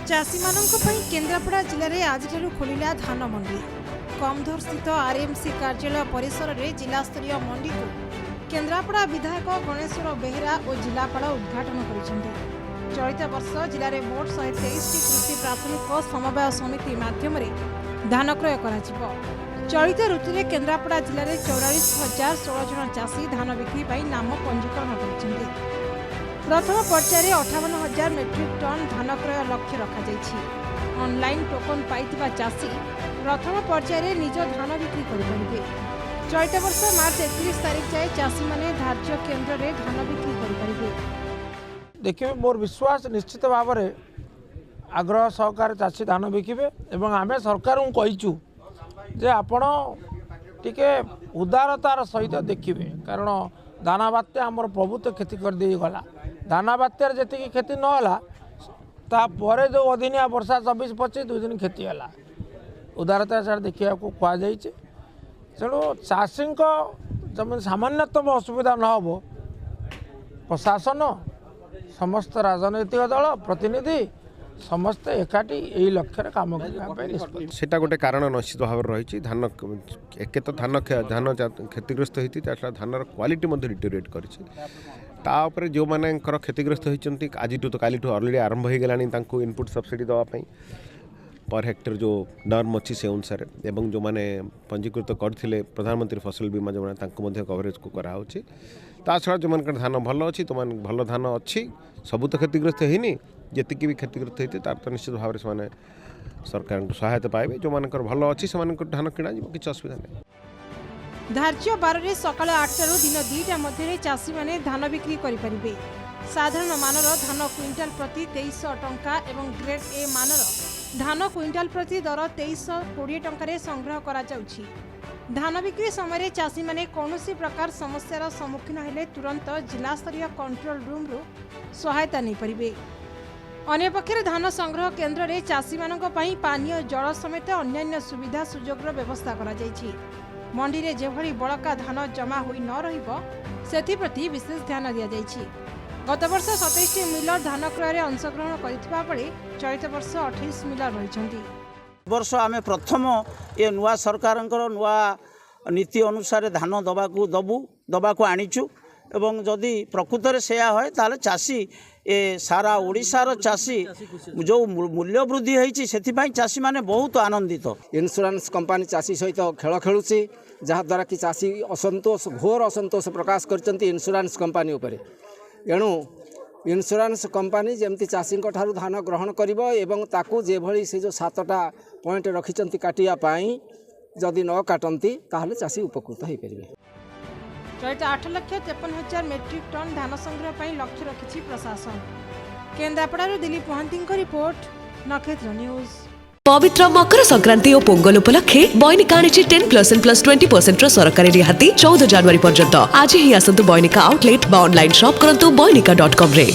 चाषी केन्द्रापड़ा जिले में आज खोलिला धान मंडी कमधर स्थित आरएमसी कार्यालय परिसर में जिलास्तरीय मंडी को केन्द्रापड़ा विधायक गणेश्वर बेहेरा और जिलापाल उद्घाटन कर चलित वर्ष जिले में मोट 123 कृषि प्राथमिक समवाय समिति माध्यम धान क्रय कर चलित ऋतु में केन्द्रापड़ा जिले में 44,016 जन चाषी धान बिक्री नाम पंजीकरण कर प्रथम पर्यायर 58,000 मेट्रिक टन धान क्रय लक्ष्य रखा ऑनलाइन टोकन पाइथिबा चाषी प्रथम पर्यायर निज धान बिक्री करेंगे। चलित वर्ष मार्च 31 तारीख जाए चाषी माने धार्य केन्द्र में धान बिक्री करेंगे। देखिए मोर विश्वास निश्चित भाव में आग्रह सहकार चाषी धान बिकिबे एवं आमे सरकार को कहीचु जे आपण टिके उदारतार सहित देखिए कारण दाना बात्या आमर प्रभुत्व क्षति कर दी गला दाना बात्यार जी क्षति नहला तापर जो अदिनिया वर्षा 24-25 2 दिन क्षति है उदारता सार देखा कहुई तेणु चाषी जमीन सामान्यतम असुविधा न हो प्रशासन समस्त राजनैतिक दल प्रतिनिधि समस्ते एकाठी यही लक्ष्य काम करने गोटे कारण निश्चित भाव रही धान एक तो धान क्षतिग्रस्त होती धान क्वालिटी डिटेरिएट कर जो मैंने क्षतिग्रस्त होती आज तो काली अलरेडी आरंभ हो गलानी इनपुट सब्सिडी देवाई पर हेक्टर जो नर्म अच्छी से अनुसार एवं जो मैंने पंजीकृत करते प्रधानमंत्री फसल बीमा योजना कवरेज को कराऊँ ता छड़ा जो मन धान भल अच्छी तो भल धान अच्छी सबू तो क्षतिग्रस्त होनी जी भी क्षतिग्रस्त होती तार तो निश्चित भाव में सरकार को सहायता पाइबे जो मान भल अच्छी से धान किणा किसी असुविधा नहीं। धार्य बार में सका 8 टा दिन 2टा मध्य चाषी मैंने धान बिक्री करेंगे। साधारण मानर धान क्विंटाल प्रति 2300 टंका एवं ग्रेड ए मानर धान क्विंटाल प्रति दर 2320 टंका संग्रह करा जाउछि। धान बिक्री समय चाषी मैंने कौन प्रकार समस्यार सम्मुखीन हेले तुरंत जिला स्तरीय कंट्रोल रूम रु सहायता नहीं पारिबे। अन्यपक्षे धान संग्रह केन्द्र में चाषी मानी पानीय जल समेत अन्यान्य सुविधा सुजोगर व्यवस्था करा जाइछि। मंडी रे जेभली बड़का धान जमा होई न रहिबो सेथिप्रति विशेष ध्यान दिया जाइछि। गत वर्ष 27 मिलर धान क्रय अंशग्रहण करथिबा बेले चलित वर्ष 28 मिलर रहिछन्ति। वर्ष आमे प्रथम ये नुआ सरकारंकर नुआ नीति अनुसार धान दबाकू आनीचु एवं जदि प्रकृत में सेया है ताले चाषी ए सारा ओडिशार चाषी जो मूल्य वृद्धि होती से चाषी माने बहुत आनंदित। इन्स्योरेंस कंपनी चाषी सहित खेल खेलुची जहाद्वारा कि चाषी असंतोष घोर असंतोष प्रकाश करचंती इन्स्योरेंस कंपनी उपरे एणु इन्स्योरेंस कंपनी जमती चाषी ठारू धान ग्रहण करिबो एवं ताकू जेभली से जो 7टा पॉइंट रखिचंती काटिया पाई जदि न काटंती ताहले चाषी उपकृत हो पारिबे। चलित 8,53,000 मेट्रिक टन धान संग्रह पर लक्ष्य रखी प्रशासन। केन्द्रापड़ा दिलीप महांती रिपोर्ट नक्षत्र न्यूज। पवित्र मकर संक्रांति और पोंगल उपलक्षे बॉयनिका 10+20% सरकारी रिहाती 14 जनवरी पर्यंत आज ही आसतु बॉयनिका आउटलेट ऑनलाइन शॉप करंतु boynika.com रे।